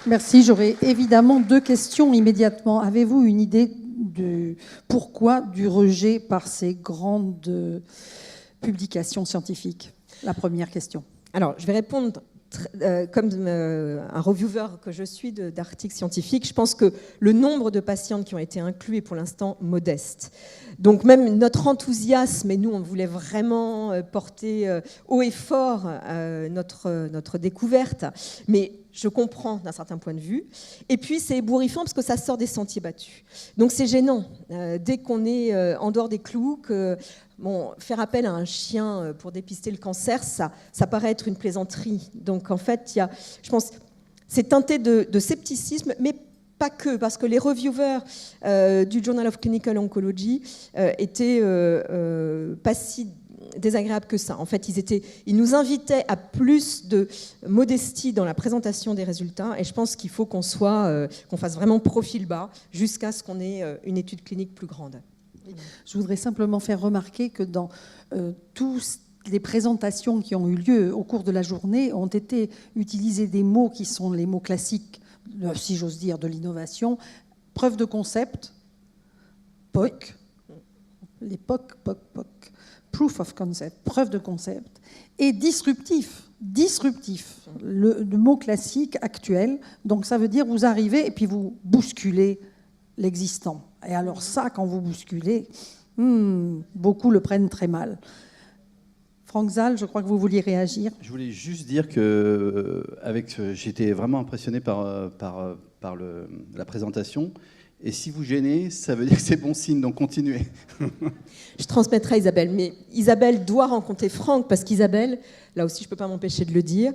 Merci. J'aurais évidemment 2 questions immédiatement. Avez-vous une idée de pourquoi du rejet par ces grandes publications scientifiques? La première question. Alors, je vais répondre comme un reviewer que je suis d'articles scientifiques. Je pense que le nombre de patientes qui ont été inclus est pour l'instant modeste. Donc même notre enthousiasme, et nous on voulait vraiment porter haut et fort notre découverte, mais je comprends d'un certain point de vue. Et puis c'est ébouriffant parce que ça sort des sentiers battus. Donc c'est gênant. Dès qu'on est en dehors des clous, que faire appel à un chien pour dépister le cancer, ça paraît être une plaisanterie. Donc en fait, je pense, c'est teinté de scepticisme, mais pas que, parce que les reviewers du Journal of Clinical Oncology étaient pas si désagréables que ça. En fait, ils nous invitaient à plus de modestie dans la présentation des résultats, et je pense qu'il faut qu'on fasse vraiment profil bas jusqu'à ce qu'on ait une étude clinique plus grande. Je voudrais simplement faire remarquer que dans toutes les présentations qui ont eu lieu au cours de la journée ont été utilisés des mots qui sont les mots classiques, si j'ose dire, de l'innovation. Preuve de concept, POC, les POC, proof of concept, preuve de concept, et disruptif, le mot classique actuel. Donc ça veut dire vous arrivez et puis vous bousculez l'existant. Et alors ça, quand vous bousculez, beaucoup le prennent très mal. Franck Zal, je crois que vous vouliez réagir. Je voulais juste dire que j'étais vraiment impressionné par la présentation. Et si vous gênez, ça veut dire que c'est bon signe, donc continuez. Je transmettrai à Isabelle, mais Isabelle doit rencontrer Franck, parce qu'Isabelle, là aussi je ne peux pas m'empêcher de le dire,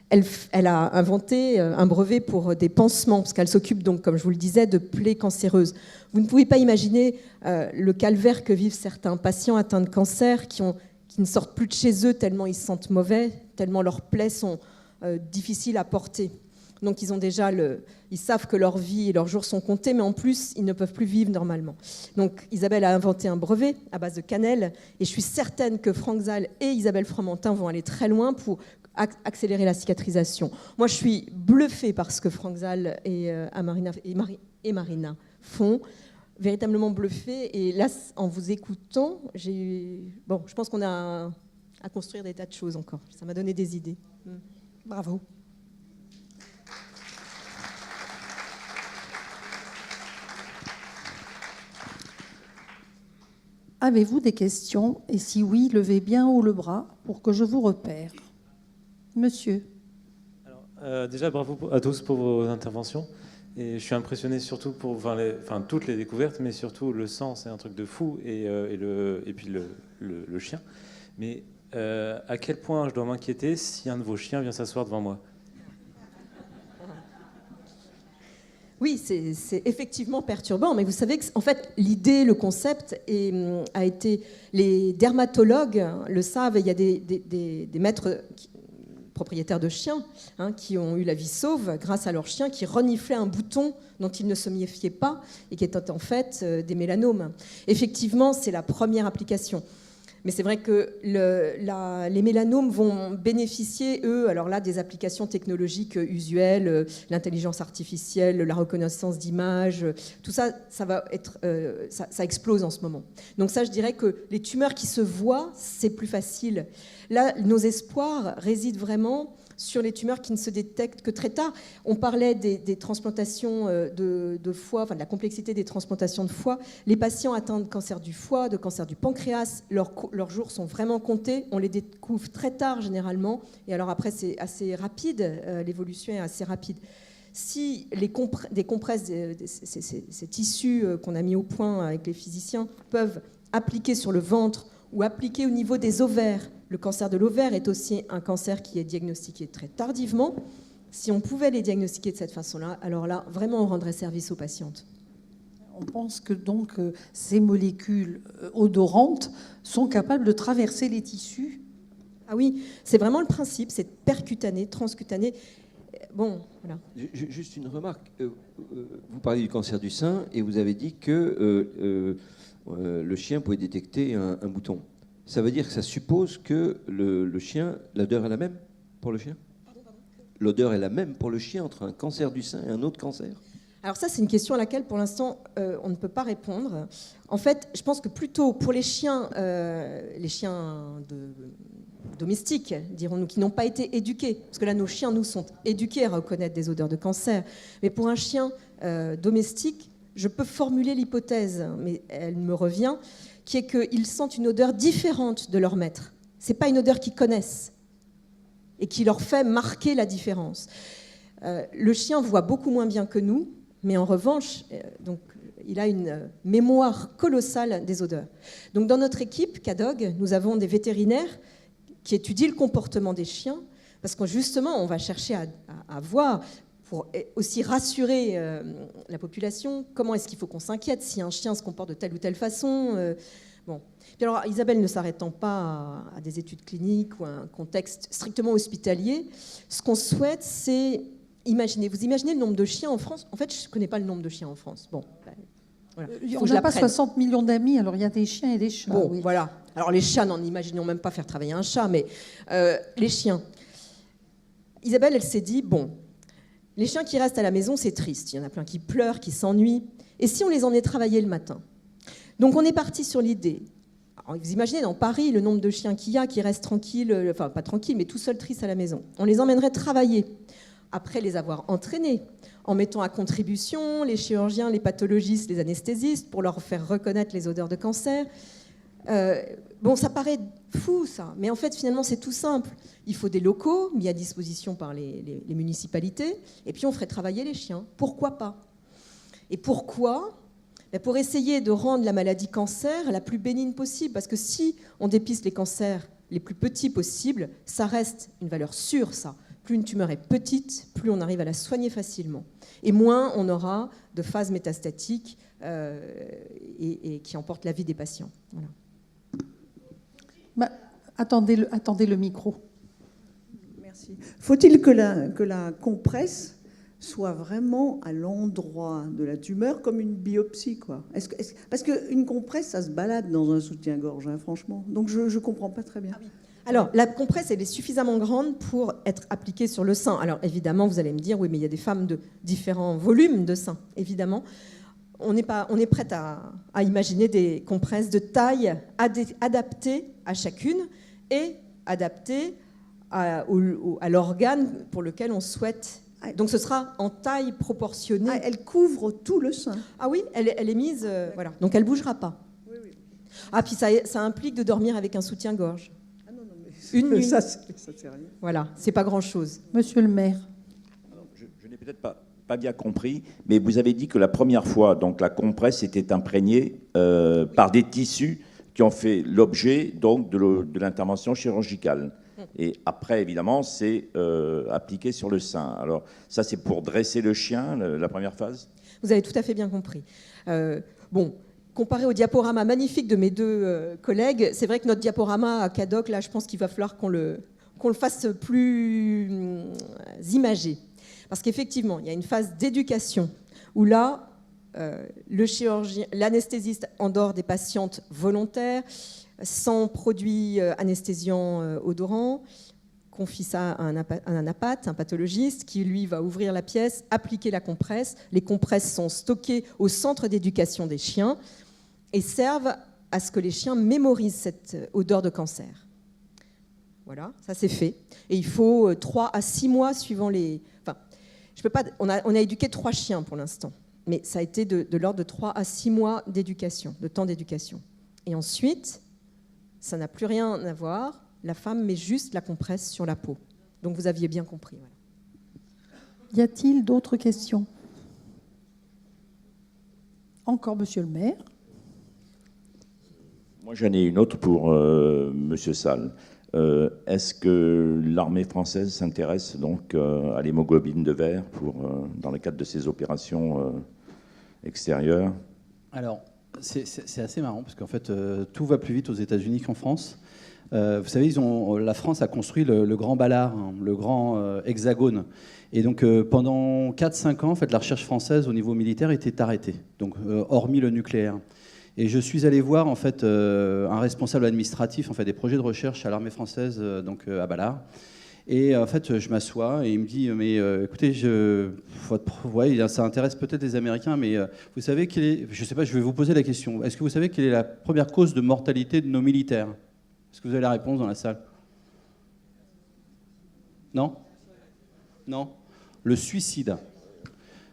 elle a inventé un brevet pour des pansements, parce qu'elle s'occupe donc, comme je vous le disais, de plaies cancéreuses. Vous ne pouvez pas imaginer le calvaire que vivent certains patients atteints de cancer qui ne sortent plus de chez eux tellement ils se sentent mauvais, tellement leurs plaies sont difficiles à porter. Donc ils savent que leur vie et leurs jours sont comptés, mais en plus, ils ne peuvent plus vivre normalement. Donc Isabelle a inventé un brevet à base de cannelle, et je suis certaine que Franck Zal et Isabelle Fromentin vont aller très loin pour accélérer la cicatrisation. Moi, je suis bluffée par ce que Franck Zal et Marina font, véritablement bluffée. Et là, en vous écoutant, je pense qu'on a à construire des tas de choses encore. Ça m'a donné des idées. Bravo. Avez-vous des questions? Et si oui, levez bien haut le bras pour que je vous repère. Monsieur. Alors, déjà, bravo à tous pour vos interventions. Et je suis impressionné surtout pour toutes les découvertes, mais surtout le sang, c'est un truc de fou, et puis le chien. Mais à quel point je dois m'inquiéter si un de vos chiens vient s'asseoir devant moi? Oui, c'est effectivement perturbant, mais vous savez que, en fait, l'idée, le concept a été... Les dermatologues le savent, il y a des maîtres propriétaires de chiens qui ont eu la vie sauve grâce à leur chien qui reniflait un bouton dont ils ne se méfiaient pas et qui était en fait des mélanomes. Effectivement, c'est la première application. Mais c'est vrai que les mélanomes vont bénéficier, eux, alors là, des applications technologiques usuelles, l'intelligence artificielle, la reconnaissance d'images, tout ça, ça explose en ce moment. Donc ça, je dirais que les tumeurs qui se voient, c'est plus facile. Là, nos espoirs résident vraiment sur les tumeurs qui ne se détectent que très tard. On parlait des transplantations de foie, enfin de la complexité des transplantations de foie. Les patients atteints de cancer du foie, de cancer du pancréas, leurs jours sont vraiment comptés. On les découvre très tard généralement. Et alors après, c'est assez rapide, l'évolution est assez rapide. Si des compresses, ces tissus qu'on a mis au point avec les physiciens, peuvent appliquer sur le ventre ou appliquer au niveau des ovaires, le cancer de l'ovaire est aussi un cancer qui est diagnostiqué très tardivement. Si on pouvait les diagnostiquer de cette façon-là, alors là, vraiment, on rendrait service aux patientes. On pense que donc ces molécules odorantes sont capables de traverser les tissus. Ah oui, c'est vraiment le principe, c'est percutané, transcutané. Bon, voilà. Juste une remarque. Vous parlez du cancer du sein et vous avez dit que le chien pouvait détecter un bouton. Ça veut dire que ça suppose que le chien, l'odeur est la même pour le chien? l'odeur est la même pour le chien entre un cancer du sein et un autre cancer? Alors ça, c'est une question à laquelle, pour l'instant, on ne peut pas répondre. En fait, je pense que plutôt pour les chiens domestiques, dirons-nous, qui n'ont pas été éduqués, parce que là, nos chiens, nous, sont éduqués à reconnaître des odeurs de cancer. Mais pour un chien domestique, je peux formuler l'hypothèse, mais elle me revient, qui est qu'ils sentent une odeur différente de leur maître. Ce n'est pas une odeur qu'ils connaissent et qui leur fait marquer la différence. Le chien voit beaucoup moins bien que nous, mais en revanche, donc, il a une mémoire colossale des odeurs. Donc, dans notre équipe, CADOG, nous avons des vétérinaires qui étudient le comportement des chiens, parce que justement, on va chercher à voir, pour aussi rassurer la population, comment est-ce qu'il faut qu'on s'inquiète si un chien se comporte de telle ou telle façon. Bon. Puis alors, Isabelle ne s'arrêtant pas à des études cliniques ou à un contexte strictement hospitalier, ce qu'on souhaite, c'est... Vous imaginez le nombre de chiens en France? En fait, je ne connais pas le nombre de chiens en France. Bon, voilà. On n'a pas 60 millions d'amis, alors il y a des chiens et des chats. Bon, oui. voilà. Alors les chats, n'en imaginons même pas faire travailler un chat, mais les chiens. Isabelle, elle s'est dit, bon, les chiens qui restent à la maison, c'est triste. Il y en a plein qui pleurent, qui s'ennuient. Et si on les emmenait travailler le matin? Donc on est parti sur l'idée. Alors, vous imaginez dans Paris le nombre de chiens qu'il y a qui restent tranquilles, enfin pas tranquilles, mais tout seuls tristes à la maison. On les emmènerait travailler. Après les avoir entraînés, en mettant à contribution les chirurgiens, les pathologistes, les anesthésistes, pour leur faire reconnaître les odeurs de cancer. Bon, ça paraît fou, ça, mais en fait, finalement, c'est tout simple. Il faut des locaux mis à disposition par les municipalités, et puis on ferait travailler les chiens. Pourquoi pas? Et pourquoi? Pour essayer de rendre la maladie cancer la plus bénigne possible, parce que si on dépiste les cancers les plus petits possibles, ça reste une valeur sûre, ça. Plus une tumeur est petite, plus on arrive à la soigner facilement. Et moins on aura de phases métastatiques et qui emportent la vie des patients. Voilà. Attendez le micro. Merci. Faut-il que la compresse soit vraiment à l'endroit de la tumeur, comme une biopsie, quoi? Parce qu'une compresse, ça se balade dans un soutien-gorge, hein, franchement. Donc je ne comprends pas très bien. Ah oui. Alors, la compresse, elle est suffisamment grande pour être appliquée sur le sein. Alors, évidemment, vous allez me dire, oui, mais il y a des femmes de différents volumes de sein, évidemment. On est prête à imaginer des compresses de taille adaptées à chacune et adaptées à l'organe pour lequel on souhaite. Donc, ce sera en taille proportionnée. Ah, elle couvre tout le sein. Ah oui, elle est mise, voilà. Donc, elle ne bougera pas. Oui, oui. Ah, puis ça implique de dormir avec un soutien-gorge. Une nuit. Ça, c'est rien. Voilà, c'est pas grand-chose. Monsieur le maire. Alors, je n'ai peut-être pas bien compris, mais vous avez dit que la première fois, donc la compresse était imprégnée par des tissus qui ont fait l'objet donc de l'intervention chirurgicale. Et après, évidemment, c'est appliqué sur le sein. Alors ça, c'est pour dresser le chien, la première phase? Vous avez tout à fait bien compris. Bon. Comparé au diaporama magnifique de mes deux collègues, c'est vrai que notre diaporama à CADOG, là, je pense qu'il va falloir qu'on le fasse plus imagé. Parce qu'effectivement, il y a une phase d'éducation où là, le chirurgien, l'anesthésiste endort des patientes volontaires, sans produits anesthésiants odorants, confie ça à un apathe, un pathologiste, qui lui va ouvrir la pièce, appliquer la compresse. Les compresses sont stockées au centre d'éducation des chiens et servent à ce que les chiens mémorisent cette odeur de cancer. Voilà, ça c'est fait. Et il faut 3 à 6 mois suivant les... Enfin, je peux pas... on a éduqué 3 chiens pour l'instant, mais ça a été de l'ordre de 3 à 6 mois d'éducation, de temps d'éducation. Et ensuite, ça n'a plus rien à voir. La femme met juste la compresse sur la peau. Donc vous aviez bien compris. Voilà. Y a-t-il d'autres questions? Encore, monsieur le maire. Moi, j'en ai une autre pour Monsieur Salle. Est-ce que l'armée française s'intéresse donc à l'hémoglobine de verre dans le cadre de ces opérations extérieures? Alors, c'est assez marrant parce qu'en fait, tout va plus vite aux États-Unis qu'en France. Vous savez, la France a construit le Grand Ballard, hein, le Grand Hexagone. Et donc, pendant 4-5 ans, en fait, la recherche française au niveau militaire était arrêtée, donc, hormis le nucléaire. Et je suis allé voir en fait, un responsable administratif en fait, des projets de recherche à l'armée française donc, à Ballard. Et en fait, je m'assois et il me dit, mais écoutez, ça intéresse peut-être les Américains, mais vous savez quelle est, je sais pas, je vais vous poser la question. Est-ce que vous savez quelle est la première cause de mortalité de nos militaires? Est-ce que vous avez la réponse dans la salle? Non? Non? Le suicide.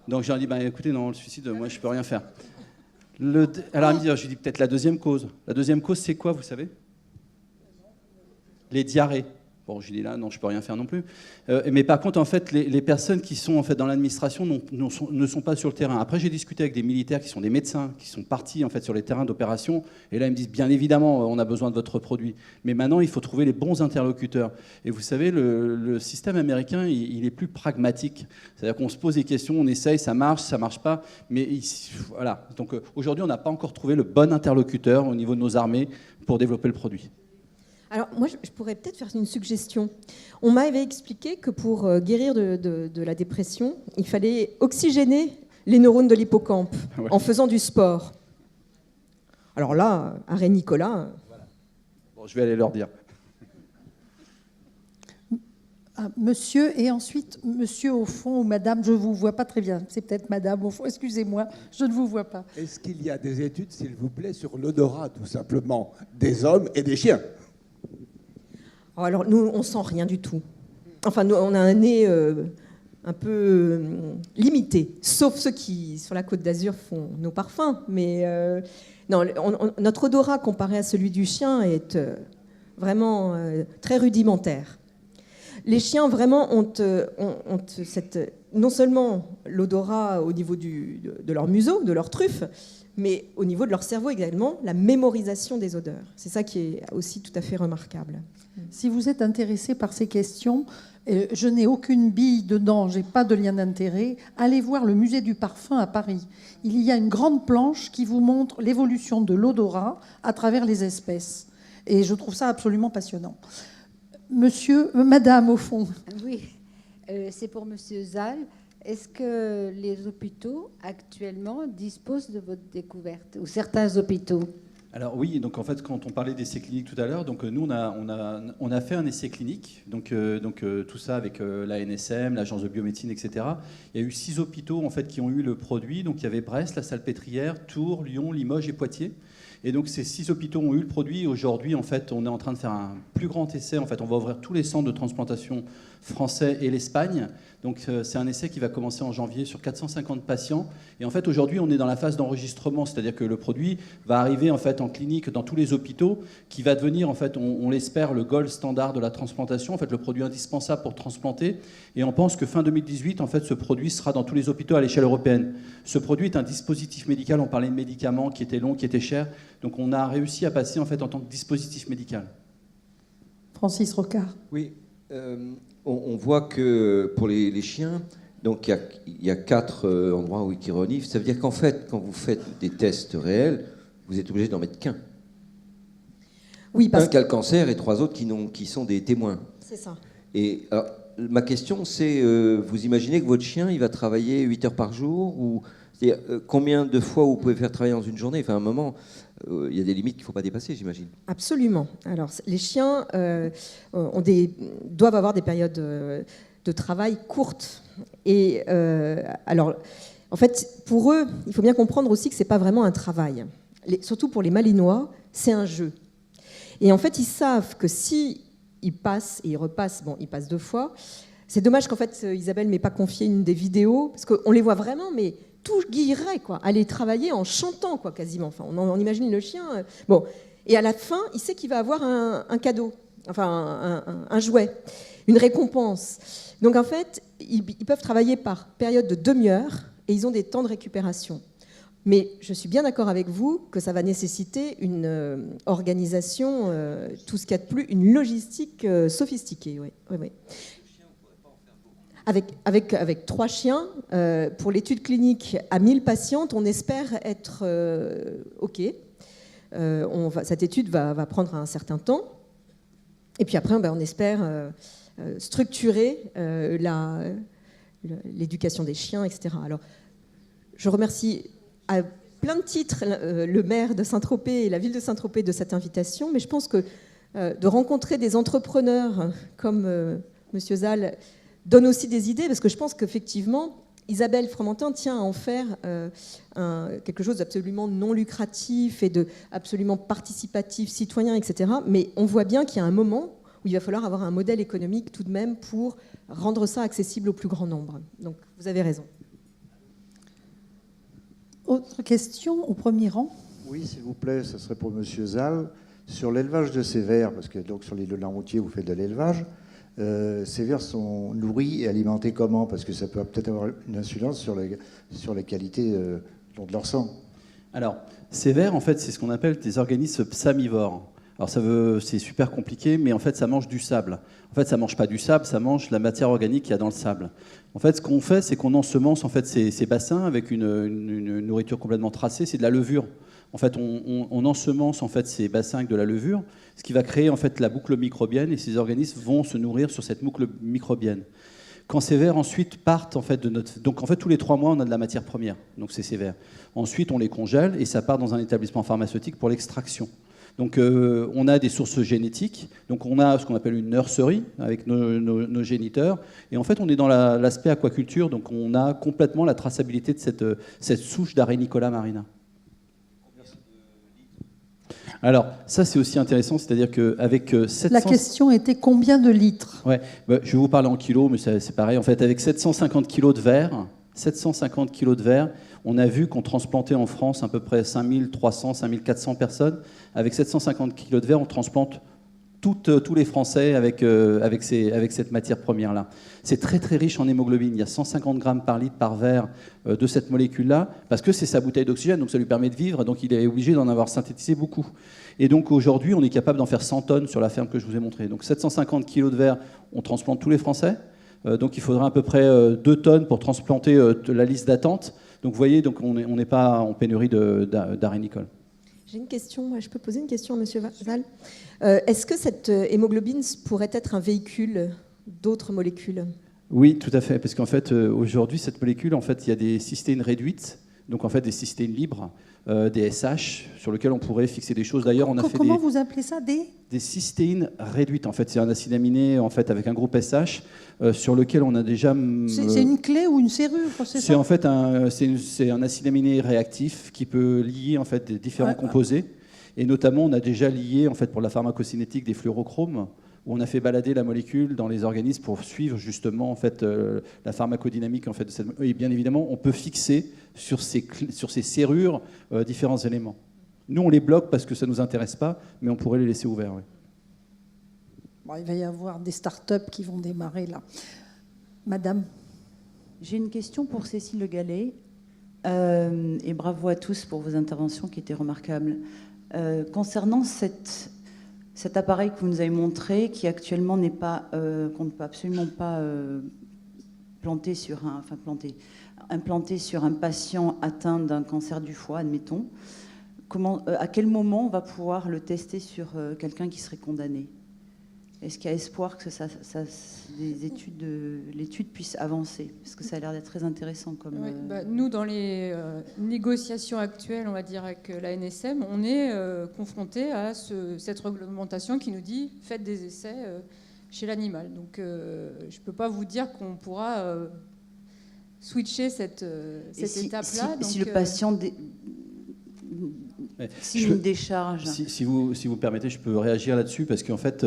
Donc j'ai dit, bah, écoutez, non, le suicide, moi, je peux rien faire. Alors il me dit, je lui dis peut-être la deuxième cause. La deuxième cause, c'est quoi, vous savez? Les diarrhées. Bon, je dis là, non, je peux rien faire non plus. Mais par contre, en fait, les personnes qui sont en fait dans l'administration ne sont pas sur le terrain. Après, j'ai discuté avec des militaires qui sont des médecins, qui sont partis en fait sur les terrains d'opération. Et là, ils me disent, bien évidemment, on a besoin de votre produit. Mais maintenant, il faut trouver les bons interlocuteurs. Et vous savez, le système américain, il est plus pragmatique. C'est-à-dire qu'on se pose des questions, on essaye, ça marche pas. Mais voilà. Donc aujourd'hui, on n'a pas encore trouvé le bon interlocuteur au niveau de nos armées pour développer le produit. Alors, moi, je pourrais peut-être faire une suggestion. On m'avait expliqué que pour guérir de la dépression, il fallait oxygéner les neurones de l'hippocampe en faisant du sport. Alors là, arrêt Nicolas... Voilà. Bon, je vais aller leur dire. Monsieur, et ensuite, monsieur au fond, ou madame, je ne vous vois pas très bien. C'est peut-être madame au fond, excusez-moi, je ne vous vois pas. Est-ce qu'il y a des études, s'il vous plaît, sur l'odorat, tout simplement, des hommes et des chiens? Alors, nous, on sent rien du tout. Enfin, nous, on a un nez un peu limité, sauf ceux qui, sur la Côte d'Azur, font nos parfums. Mais non, notre odorat, comparé à celui du chien, est vraiment très rudimentaire. Les chiens, vraiment, ont non seulement l'odorat au niveau de leur museau, de leur truffe, mais au niveau de leur cerveau également, la mémorisation des odeurs. C'est ça qui est aussi tout à fait remarquable. Si vous êtes intéressé par ces questions, je n'ai aucune bille dedans, je n'ai pas de lien d'intérêt, allez voir le musée du parfum à Paris. Il y a une grande planche qui vous montre l'évolution de l'odorat à travers les espèces. Et je trouve ça absolument passionnant. Madame, au fond. Oui, c'est pour Monsieur Zal. Est-ce que les hôpitaux actuellement disposent de votre découverte, ou certains hôpitaux? Alors oui, donc en fait, quand on parlait d'essais cliniques tout à l'heure, donc nous on a fait un essai clinique, donc tout ça avec l'ANSM, l'agence de biomédecine, etc. Il y a eu 6 hôpitaux en fait qui ont eu le produit. Donc il y avait Brest, la Salpêtrière, Tours, Lyon, Limoges et Poitiers. Et donc ces 6 hôpitaux ont eu le produit. Aujourd'hui, en fait, on est en train de faire un plus grand essai. En fait, on va ouvrir tous les centres de transplantation français et l'Espagne. Donc c'est un essai qui va commencer en janvier sur 450 patients. Et en fait, aujourd'hui, on est dans la phase d'enregistrement, c'est-à-dire que le produit va arriver en fait en clinique dans tous les hôpitaux, qui va devenir en fait, on l'espère, le gold standard de la transplantation, en fait, le produit indispensable pour transplanter. Et on pense que fin 2018, en fait, ce produit sera dans tous les hôpitaux à l'échelle européenne. Ce produit est un dispositif médical. On parlait de médicaments qui étaient longs, qui étaient chers. Donc on a réussi à passer en fait en tant que dispositif médical. Francis Rocard. Oui. On voit que pour les chiens, donc il y a 4 endroits où ils reniflent. Ça veut dire qu'en fait, quand vous faites des tests réels, vous êtes obligé d'en mettre qu'un. Oui, parce un qui a le cancer et 3 autres qui sont des témoins. C'est ça. Et alors, ma question, c'est, vous imaginez que votre chien, il va travailler 8 heures par jour ou combien de fois vous pouvez faire travailler dans une journée? Enfin, à un moment, il y a des limites qu'il ne faut pas dépasser, j'imagine. Absolument. Alors, les chiens doivent avoir des périodes de travail courtes. Et alors, en fait, pour eux, il faut bien comprendre aussi que ce n'est pas vraiment un travail. Surtout pour les Malinois, c'est un jeu. Et en fait, ils savent que si ils passent et ils repassent, bon, ils passent 2 fois. C'est dommage qu'en fait, Isabelle ne m'ait pas confié une des vidéos, parce qu'on les voit vraiment, mais tout guillerait, quoi. Aller travailler en chantant, quoi, quasiment. Enfin, on imagine le chien. Bon. Et à la fin, il sait qu'il va avoir un cadeau, enfin un jouet, une récompense. Donc en fait, ils peuvent travailler par période de demi-heure et ils ont des temps de récupération. Mais je suis bien d'accord avec vous que ça va nécessiter une organisation, tout ce qu'il y a de plus, une logistique sophistiquée. Oui, oui, oui. Avec 3 chiens, pour l'étude clinique à 1000 patientes, on espère être OK. Cette étude va prendre un certain temps. Et puis après, on espère structurer l'éducation des chiens, etc. Alors, je remercie à plein de titres le maire de Saint-Tropez et la ville de Saint-Tropez de cette invitation, mais je pense que de rencontrer des entrepreneurs comme Monsieur Zal donne aussi des idées, parce que je pense qu'effectivement, Isabelle Fromentin tient à en faire quelque chose d'absolument non lucratif et absolument participatif, citoyen, etc. Mais on voit bien qu'il y a un moment où il va falloir avoir un modèle économique tout de même pour rendre ça accessible au plus grand nombre. Donc vous avez raison. Autre question au premier rang. Oui, s'il vous plaît, ce serait pour Monsieur Zal. Sur l'élevage de ces vers, parce que donc, sur l'île de Larmoutier, vous faites de l'élevage, ces vers sont nourris et alimentés comment? Parce que ça peut peut-être avoir une incidence sur la qualité de leur sang. Alors, ces vers, en fait, c'est ce qu'on appelle des organismes psamivores. Alors, c'est super compliqué, mais en fait, ça mange du sable. En fait, ça mange pas du sable, ça mange la matière organique qu'il y a dans le sable. En fait, ce qu'on fait, c'est qu'on ensemence en fait, ces bassins avec une nourriture complètement tracée, c'est de la levure. En fait, on ensemence en fait, ces bassins avec de la levure, ce qui va créer en fait, la boucle microbienne, et ces organismes vont se nourrir sur cette boucle microbienne. Quand ces vers ensuite partent en fait, de notre... Donc en fait, tous les 3 mois, on a de la matière première, donc c'est ces vers. Ensuite, on les congèle et ça part dans un établissement pharmaceutique pour l'extraction. Donc on a des sources génétiques, donc on a ce qu'on appelle une nurserie avec nos géniteurs, et en fait on est dans l'aspect aquaculture, donc on a complètement la traçabilité de cette souche d'Arénicola marina. Alors ça c'est aussi intéressant, c'est-à-dire qu'avec 700... La question était combien de litres? Ouais, je vais vous parler en kilos, mais c'est pareil. En fait, avec 750 kilos de verre, on a vu qu'on transplantait en France à peu près 5300, 5400 personnes. Avec 750 kilos de verre, on transplante tous les Français avec cette matière première-là. C'est très très riche en hémoglobine. Il y a 150 grammes par litre par verre de cette molécule-là, parce que c'est sa bouteille d'oxygène, donc ça lui permet de vivre, donc il est obligé d'en avoir synthétisé beaucoup. Et donc aujourd'hui, on est capable d'en faire 100 tonnes sur la ferme que je vous ai montrée. Donc 750 kilos de verre, on transplante tous les Français. Donc il faudra à peu près 2 tonnes pour transplanter la liste d'attente. Donc vous voyez, donc on n'est pas en pénurie d'arénicole. J'ai une question, je peux poser une question à Monsieur Zal. Est-ce que cette hémoglobine pourrait être un véhicule d'autres molécules? Oui, tout à fait, parce qu'en fait, aujourd'hui, cette molécule, en fait, il y a des cystéines réduites, donc en fait des cystéines libres, des SH, sur lesquels on pourrait fixer des choses. D'ailleurs, on a fait Comment vous appelez ça, des cystéines réduites. En fait, c'est un acide aminé en fait avec un groupe SH sur lequel on a déjà. C'est une clé ou une serrure, c'est ça? En fait c'est un acide aminé réactif qui peut lier en fait des différents composés. Et notamment, on a déjà lié en fait pour la pharmacocinétique des fluorochromes, où on a fait balader la molécule dans les organismes pour suivre justement en fait la pharmacodynamique en fait de cette. Et bien évidemment, on peut fixer sur ces serrures différents éléments. Nous, on les bloque parce que ça ne nous intéresse pas, mais on pourrait les laisser ouverts. Oui. Bon, il va y avoir des start-up qui vont démarrer là. Madame. J'ai une question pour Cécile Le Gallay. Et bravo à tous pour vos interventions qui étaient remarquables. Concernant cet appareil que vous nous avez montré, qui actuellement n'est pas, qu'on ne peut absolument pas implanter sur un patient atteint d'un cancer du foie, admettons. À quel moment on va pouvoir le tester sur quelqu'un qui serait condamné? Est-ce qu'il y a espoir que l'étude puisse avancer? Parce que ça a l'air d'être très intéressant. Nous, dans les négociations actuelles, on va dire avec la NSM, on est confronté à cette réglementation qui nous dit faites des essais chez l'animal. Donc je ne peux pas vous dire qu'on pourra switcher cette étape-là. Si le patient... une décharge. Si vous permettez, je peux réagir là-dessus parce qu'en fait,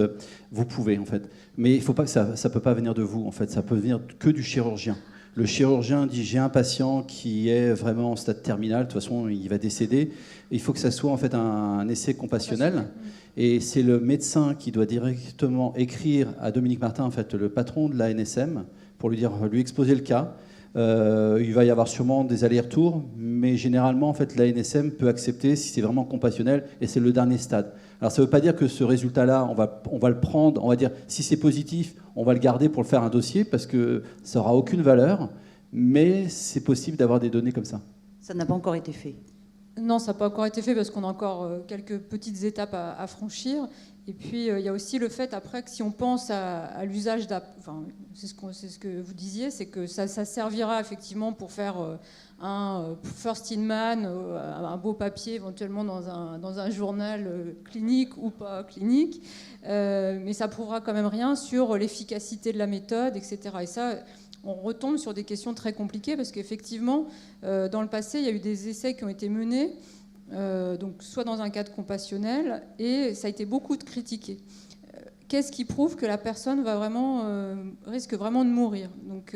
vous pouvez en fait, mais il faut pas que ça peut pas venir de vous en fait, ça peut venir que du chirurgien. Le chirurgien dit j'ai un patient qui est vraiment en stade terminal, de toute façon il va décéder. Il faut que ça soit en fait un essai compassionnel, et c'est le médecin qui doit directement écrire à Dominique Martin, en fait le patron de la NSM, pour lui exposer le cas. Il va y avoir sûrement des allers-retours, mais généralement, en fait, la NSM peut accepter si c'est vraiment compassionnel, et c'est le dernier stade. Alors, ça ne veut pas dire que ce résultat-là, on va le prendre, on va dire, si c'est positif, on va le garder pour le faire un dossier, parce que ça n'aura aucune valeur, mais c'est possible d'avoir des données comme ça. Ça n'a pas encore été fait? Non, ça n'a pas encore été fait parce qu'on a encore quelques petites étapes à franchir. Et puis, il y a aussi le fait, après, que si on pense à l'usage c'est ce que vous disiez, c'est que ça servira effectivement pour faire un first in man, un beau papier éventuellement dans un journal clinique ou pas clinique, mais ça prouvera quand même rien sur l'efficacité de la méthode, etc. Et ça, on retombe sur des questions très compliquées, parce qu'effectivement, dans le passé, il y a eu des essais qui ont été menés, donc soit dans un cadre compassionnel, et ça a été beaucoup critiqué. Qu'est-ce qui prouve que la personne risque vraiment de mourir? Donc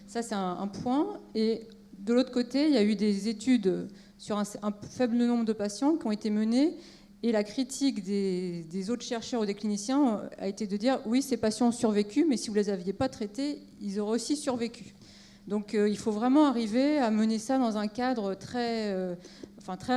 ça, c'est un point. Et de l'autre côté, il y a eu des études sur un faible nombre de patients qui ont été menées, et la critique des autres chercheurs ou des cliniciens a été de dire oui, ces patients ont survécu, mais si vous ne les aviez pas traités, ils auraient aussi survécu. Donc il faut vraiment arriver à mener ça dans un cadre très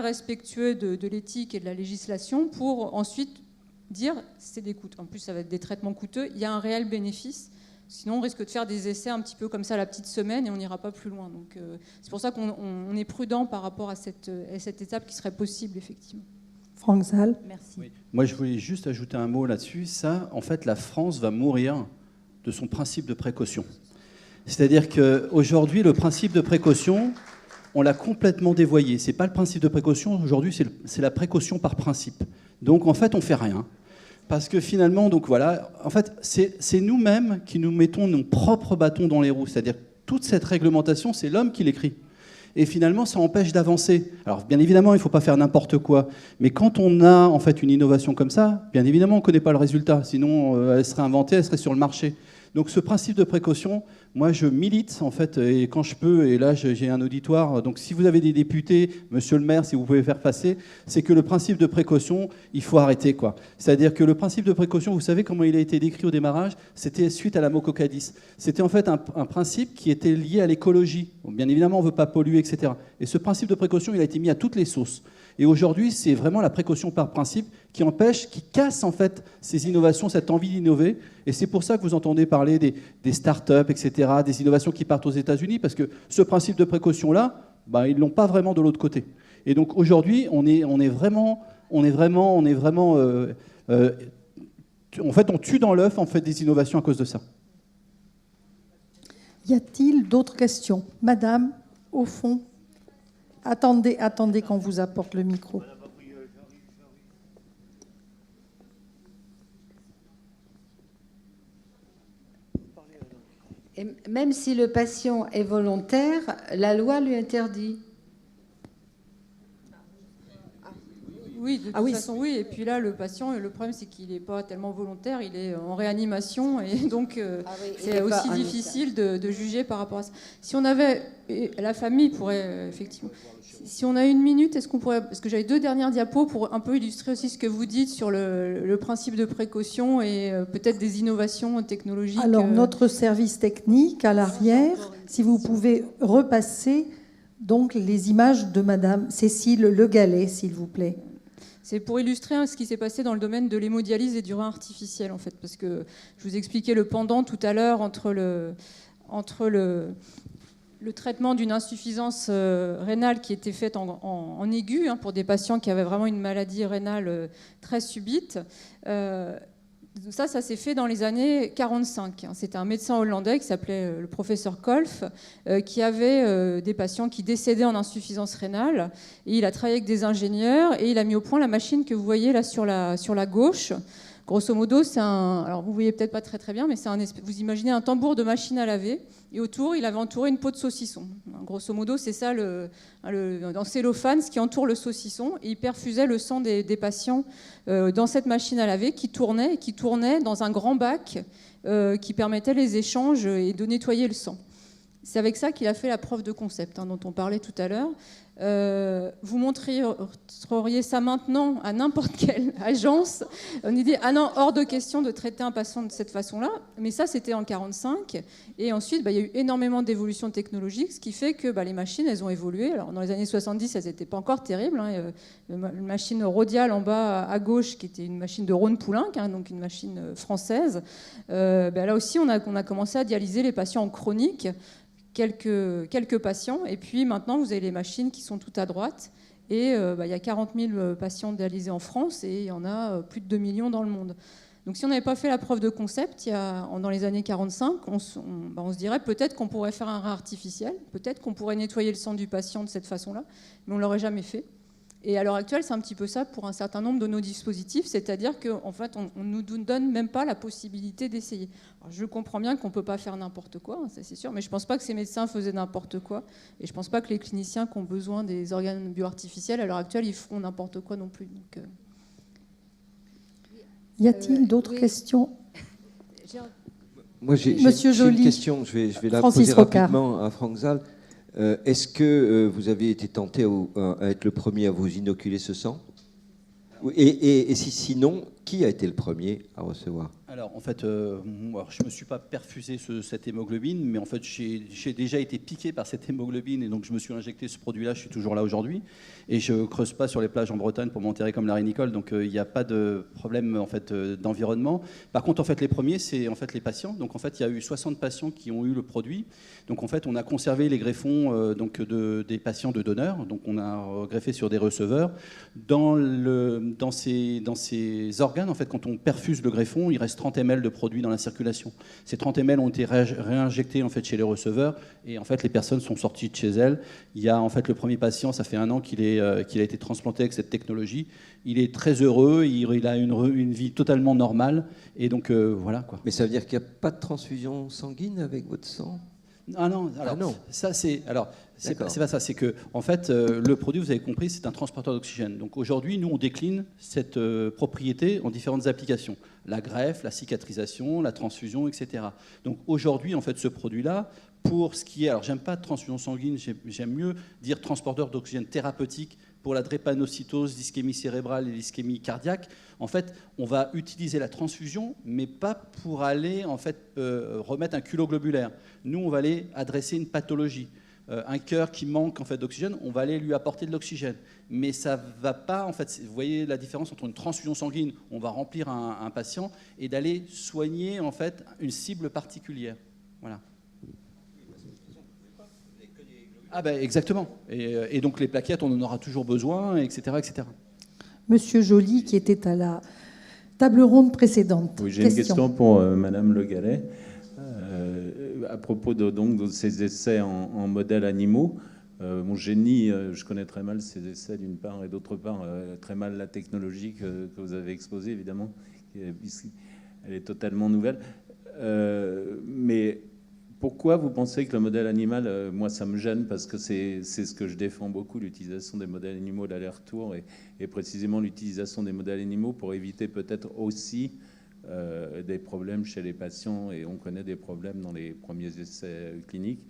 respectueux de l'éthique et de la législation, pour ensuite dire c'est des coûts. En plus, ça va être des traitements coûteux, il y a un réel bénéfice. Sinon, on risque de faire des essais un petit peu comme ça la petite semaine et on n'ira pas plus loin. Donc c'est pour ça qu'on est prudent par rapport à cette étape qui serait possible, effectivement. Franck Zal. Merci. Oui. Moi, je voulais juste ajouter un mot là-dessus. Ça, en fait, la France va mourir de son principe de précaution. C'est-à-dire qu'aujourd'hui, le principe de précaution, on l'a complètement dévoyé. Ce n'est pas le principe de précaution. Aujourd'hui, c'est la précaution par principe. Donc, en fait, on ne fait rien. Parce que finalement, donc voilà, en fait, c'est nous-mêmes qui nous mettons nos propres bâtons dans les roues. C'est-à-dire que toute cette réglementation, c'est l'homme qui l'écrit. Et finalement, ça empêche d'avancer. Alors, bien évidemment, il ne faut pas faire n'importe quoi. Mais quand on a en fait une innovation comme ça, bien évidemment, on ne connaît pas le résultat. Sinon, elle serait inventée, elle serait sur le marché. Donc, ce principe de précaution, moi, je milite, en fait, et quand je peux, et là, j'ai un auditoire. Donc, si vous avez des députés, monsieur le maire, si vous pouvez faire passer, c'est que le principe de précaution, il faut arrêter, quoi. C'est-à-dire que le principe de précaution, vous savez comment il a été décrit au démarrage? C'était suite à la Mococadis. C'était en fait un principe qui était lié à l'écologie. Bon, bien évidemment, on ne veut pas polluer, etc. Et ce principe de précaution, il a été mis à toutes les sauces. Et aujourd'hui, c'est vraiment la précaution par principe qui empêche, qui casse en fait ces innovations, cette envie d'innover. Et c'est pour ça que vous entendez parler des start-up, etc., des innovations qui partent aux États-Unis, parce que ce principe de précaution-là, ils ne l'ont pas vraiment de l'autre côté. Et donc aujourd'hui, en fait, on tue dans l'œuf en fait des innovations à cause de ça. Y a-t-il d'autres questions? Madame, au fond. Attendez qu'on vous apporte le micro. Et même si le patient est volontaire, la loi lui interdit. Oui, de toute façon, oui. Et puis là, le patient, le problème, c'est qu'il n'est pas tellement volontaire, il est en réanimation. Et donc, c'est aussi difficile de juger par rapport à ça. Si on avait... La famille pourrait, effectivement... Si on a une minute, est-ce qu'on pourrait... Parce que j'avais 2 dernières diapos pour un peu illustrer aussi ce que vous dites sur le principe de précaution et peut-être des innovations technologiques. Alors, notre service technique, à l'arrière, si vous pouvez repasser donc les images de Madame Cécile Le Gallais, s'il vous plaît. C'est pour illustrer ce qui s'est passé dans le domaine de l'hémodialyse et du rein artificiel, en fait, parce que je vous expliquais le pendant tout à l'heure entre le traitement d'une insuffisance rénale qui était faite en aigu, pour des patients qui avaient vraiment une maladie rénale très subite. Ça s'est fait dans les années 45. C'était un médecin hollandais qui s'appelait le professeur Kolff, qui avait des patients qui décédaient en insuffisance rénale. Et il a travaillé avec des ingénieurs et il a mis au point la machine que vous voyez là sur la gauche. Grosso modo, c'est alors vous voyez peut-être pas très bien, mais vous imaginez un tambour de machine à laver, et autour, il avait entouré une peau de saucisson. Grosso modo, c'est ça dans cellophane, ce qui entoure le saucisson, et il perfusait le sang des patients dans cette machine à laver qui tournait dans un grand bac qui permettait les échanges et de nettoyer le sang. C'est avec ça qu'il a fait la preuve de concept dont on parlait tout à l'heure. Vous montreriez ça maintenant à n'importe quelle agence, on dit ah non, hors de question de traiter un patient de cette façon-là, mais ça c'était en 1945, et ensuite il y a eu énormément d'évolutions technologiques, ce qui fait que les machines elles ont évolué. Alors dans les années 70 elles n'étaient pas encore terribles, une machine Rhodial en bas à gauche qui était une machine de Rhône-Poulenc, donc une machine française, là aussi on a commencé à dialyser les patients en chronique, quelques patients, et puis maintenant vous avez les machines qui sont tout à droite, Et il y a 40 000 patients dialysés en France et il y en a plus de 2 millions dans le monde. Donc si on n'avait pas fait la preuve de concept dans les années 45, on se dirait peut-être qu'on pourrait faire un rein artificiel, peut-être qu'on pourrait nettoyer le sang du patient de cette façon-là, mais on ne l'aurait jamais fait. Et à l'heure actuelle, c'est un petit peu ça pour un certain nombre de nos dispositifs, c'est-à-dire qu'en fait, on ne nous donne même pas la possibilité d'essayer. Alors, je comprends bien qu'on ne peut pas faire n'importe quoi, ça c'est sûr, mais je ne pense pas que ces médecins faisaient n'importe quoi, et je ne pense pas que les cliniciens qui ont besoin des organes bioartificiels, à l'heure actuelle, ils feront n'importe quoi non plus. Donc, y a-t-il d'autres questions? Moi, j'ai une question, je vais la Francis poser Rocard. rapidement à Franck Zal. Est-ce que vous avez été tenté à être le premier à vous inoculer ce sang? Et sinon, qui a été le premier à recevoir? Alors, en fait, moi, je ne me suis pas perfusé cette hémoglobine, mais en fait, j'ai déjà été piqué par cette hémoglobine, et donc je me suis injecté ce produit-là, je suis toujours là aujourd'hui, et je ne creuse pas sur les plages en Bretagne pour m'enterrer comme Larry Nicole, donc il n'y a pas de problème en fait, d'environnement. Par contre, en fait, les premiers, c'est en fait, les patients. Donc, en fait, il y a eu 60 patients qui ont eu le produit. Donc, en fait, on a conservé les greffons des patients de donneurs, donc on a greffé sur des receveurs. Dans ces organes, en fait, quand on perfuse le greffon, il reste 30 ml de produit dans la circulation. Ces 30 ml ont été réinjectés en fait, chez les receveurs, et en fait, les personnes sont sorties de chez elles. Il y a en fait le premier patient, ça fait 1 an qu'il a été transplanté avec cette technologie. Il est très heureux, il a une vie totalement normale, et donc voilà quoi. Mais ça veut dire qu'il n'y a pas de transfusion sanguine avec votre sang? Ah non, alors, non. Ça c'est pas ça, c'est que en fait le produit, vous avez compris, c'est un transporteur d'oxygène. Donc aujourd'hui, nous on décline cette propriété en différentes applications, la greffe, la cicatrisation, la transfusion, etc. Donc aujourd'hui, en fait, ce produit-là, pour ce qui est, alors j'aime pas transfusion sanguine, j'aime mieux dire transporteur d'oxygène thérapeutique pour la drépanocytose, l'ischémie cérébrale et l'ischémie cardiaque. En fait, on va utiliser la transfusion, mais pas pour aller en fait remettre un culot globulaire. Nous, on va aller adresser une pathologie. Un cœur qui manque en fait d'oxygène, on va aller lui apporter de l'oxygène. Mais ça va pas en fait. Vous voyez la différence entre une transfusion sanguine, on va remplir un patient, et d'aller soigner en fait une cible particulière. Voilà. Ah ben exactement. Et donc les plaquettes, on en aura toujours besoin, etc., etc. Monsieur Joly, qui était à la table ronde précédente. Oui, j'ai une question pour Madame Le Gallais. À propos de ces essais en modèles animaux. Mon génie, je connais très mal ces essais d'une part, et d'autre part, très mal la technologie que vous avez exposée, évidemment. Elle est totalement nouvelle. Mais pourquoi vous pensez que le modèle animal, moi ça me gêne parce que c'est ce que je défends beaucoup, l'utilisation des modèles animaux d'aller-retour et précisément l'utilisation des modèles animaux pour éviter peut-être aussi des problèmes chez les patients, et on connaît des problèmes dans les premiers essais cliniques.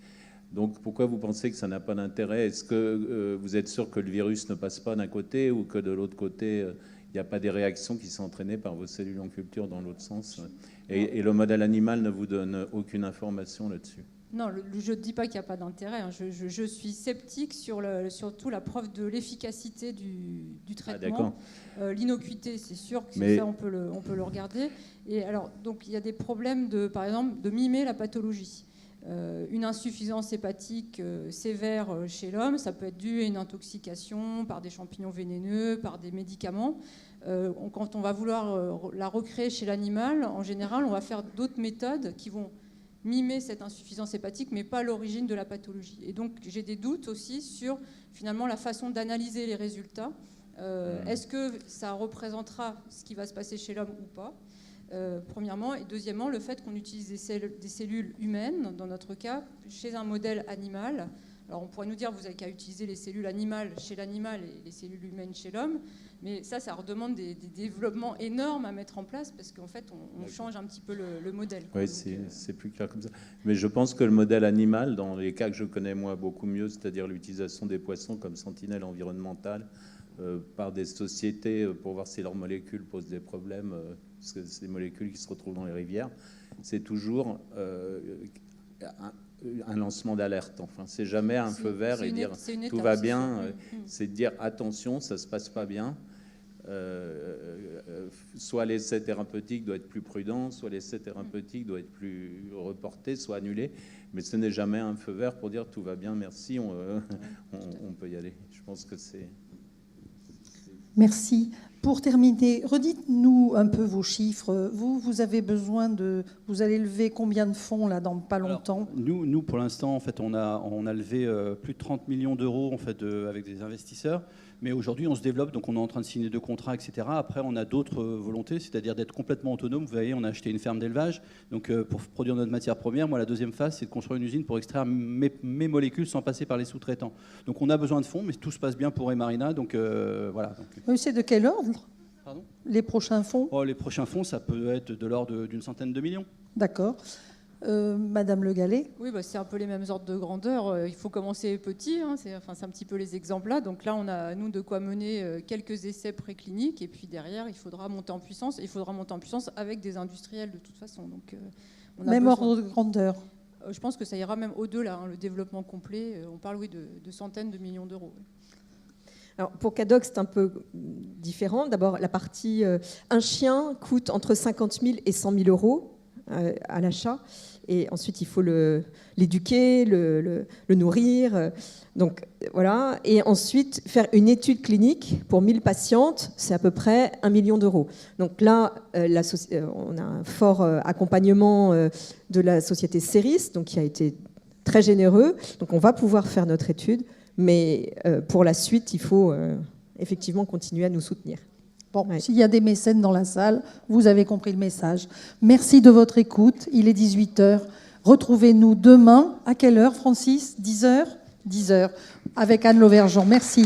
Donc pourquoi vous pensez que ça n'a pas d'intérêt? Est-ce que vous êtes sûr que le virus ne passe pas d'un côté ou que de l'autre côté, il n'y a pas des réactions qui sont entraînées par vos cellules en culture dans l'autre sens? Et le modèle animal ne vous donne aucune information là-dessus? Non, je ne dis pas qu'il n'y a pas d'intérêt. Hein. Je suis sceptique sur surtout la preuve de l'efficacité du traitement. L'innocuité, c'est sûr que ça, on peut le regarder. Et alors, donc, il y a des problèmes, par exemple, de mimer la pathologie. Une insuffisance hépatique sévère chez l'homme, ça peut être dû à une intoxication par des champignons vénéneux, par des médicaments. Quand on va vouloir la recréer chez l'animal, en général, on va faire d'autres méthodes qui vont mimer cette insuffisance hépatique, mais pas l'origine de la pathologie. Et donc, j'ai des doutes aussi sur, finalement, la façon d'analyser les résultats. Est-ce que ça représentera ce qui va se passer chez l'homme ou pas? Premièrement, et deuxièmement, le fait qu'on utilise des cellules humaines, dans notre cas, chez un modèle animal. Alors on pourrait nous dire, vous n'avez qu'à utiliser les cellules animales chez l'animal et les cellules humaines chez l'homme, mais ça redemande des développements énormes à mettre en place, parce qu'en fait, on change un petit peu le modèle. Oui, c'est plus clair comme ça. Mais je pense que le modèle animal, dans les cas que je connais moi beaucoup mieux, c'est-à-dire l'utilisation des poissons comme sentinelle environnementale, par des sociétés pour voir si leurs molécules posent des problèmes, parce que c'est des molécules qui se retrouvent dans les rivières, c'est toujours un lancement d'alerte. Enfin, c'est jamais un feu vert et dire tout va bien. C'est de dire attention, ça se passe pas bien. Soit l'essai thérapeutique doit être plus prudent, soit l'essai thérapeutique doit être plus reporté, soit annulé. Mais ce n'est jamais un feu vert pour dire tout va bien, merci, on peut y aller. Je pense que c'est... Merci. Pour terminer, redites-nous un peu vos chiffres. Vous avez besoin de... Vous allez lever combien de fonds là dans pas longtemps? Alors, nous, pour l'instant, en fait, on a levé plus de 30 millions d'euros en fait, avec des investisseurs. Mais aujourd'hui, on se développe, donc on est en train de signer 2 contrats, etc. Après, on a d'autres volontés, c'est-à-dire d'être complètement autonome. Vous voyez, on a acheté une ferme d'élevage. Donc, pour produire notre matière première, moi, la deuxième phase, c'est de construire une usine pour extraire mes molécules sans passer par les sous-traitants. Donc, on a besoin de fonds, mais tout se passe bien pour Emarina. Donc, voilà. Oui, c'est de quel ordre? Pardon? Les prochains fonds? Les prochains fonds, ça peut être de l'ordre d'une centaine de millions. D'accord. Madame Le Gallais? Oui, c'est un peu les mêmes ordres de grandeur. Il faut commencer petit, hein, c'est un petit peu les exemples là. Donc là, on a, nous, de quoi mener quelques essais précliniques. Et puis derrière, il faudra monter en puissance. Il faudra monter en puissance avec des industriels de toute façon. Donc, on a même besoin... ordre de grandeur? Je pense que ça ira même au-delà, hein, le développement complet. On parle, oui, de centaines de millions d'euros. Alors, pour Cadoc, c'est un peu différent. D'abord, la partie un chien coûte entre 50 000 et 100 000 euros à l'achat. Et ensuite, il faut l'éduquer, le nourrir. Donc, voilà. Et ensuite, faire une étude clinique pour 1000 patientes, c'est à peu près 1 million d'euros. Donc là, on a un fort accompagnement de la société Ceris, donc, qui a été très généreux. Donc, on va pouvoir faire notre étude. Mais pour la suite, il faut effectivement continuer à nous soutenir. Bon, s'il y a des mécènes dans la salle, vous avez compris le message. Merci de votre écoute. Il est 18h. Retrouvez-nous demain. À quelle heure, Francis? 10h 10h. Avec Anne Lauvergeon. Merci.